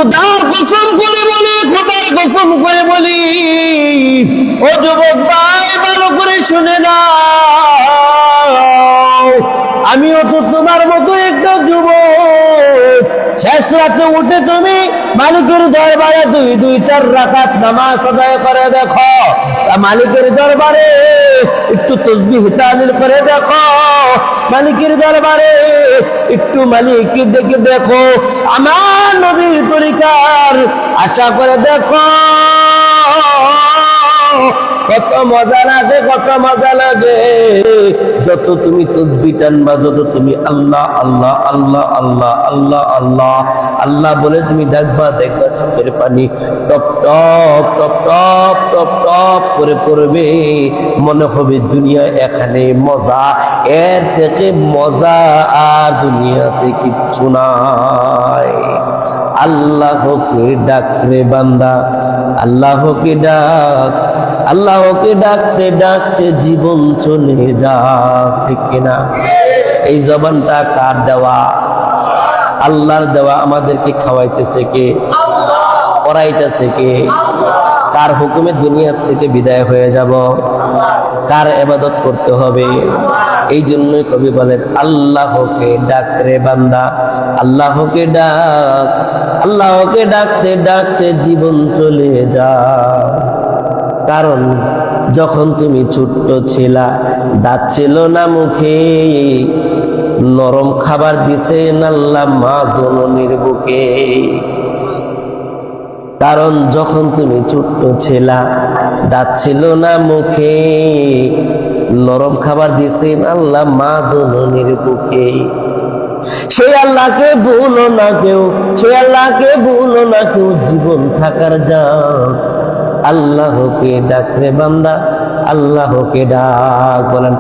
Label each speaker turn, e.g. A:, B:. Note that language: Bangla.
A: খোদার কসম করে বলি, খোদার কসম করে বলি, ও যুবক ভাই ভালো করে শুনে নাও, আমিও তো তোমার মতো একটা যুবক। শেষ রাতে উঠে তুমি মালিকের দরবারে দুই চার রাকাত নামাজ আদায় করে দেখো, মালিকের দরবারে একটু তাসবিহ তাহলিল করে দেখো, মালিকের দরবারে একটু মালিককে ডেকে দেখো, আমার নবীর তরিকার আশা করে দেখো, কত মজা লাগে, কত মজা লাগে। যত তুমি তাসবিহ টানবা, যত তুমি আল্লাহ আল্লাহ আল্লাহ আল্লাহ আল্লাহ আল্লাহ আল্লাহ বলে তুমি ডাকবা, দেখবা চোখের পানি top top top top top top করে পড়বে। মনে হবে দুনিয়া এখানে মজা, এর থেকে মজা আর দুনিয়াতে কিচ্ছু নাই। আল্লাহকে ডাক রে বান্দা, আল্লাহকে ডাক, আল্লাহকে ডাকতে ডাকতে জীবন চলে যা, ঠিক কিনা? এই জবানটা কার দেওয়া? আল্লাহর দেওয়া। আমাদেরকে খাওয়াইতেছে কে? পড়াইতেছে কে? কার হুকুমে দুনিয়া থেকে বিদায় হয়ে যাব? কার ইবাদত করতে হবে? এই জন্যই কবি বলেন, আল্লাহকে ডাক রে বান্দা, আল্লাহকে ডাক, আল্লাহকে ডাকতে ডাকতে জীবন চলে যা। কারণ যখন তুমি ছোট্ট ছিলা, দাঁত ছিল না মুখে, নরম খাবার দিছেন আল্লাহ মা জননীর বুকে। কারণ যখন তুমি ছোট্ট ছিলা, দাঁত ছিল না মুখে, নরম খাবার দিছেন আল্লাহ মা জননীর বুকে। সেই আল্লাহকে ভুলো না কেউ, সেই আল্লাহকে ভুলো না কেউ, জীবন থাকার যাক। আল্লাহকে ডাক রে বান্দা, আল্লাহকে ডাক। বলেন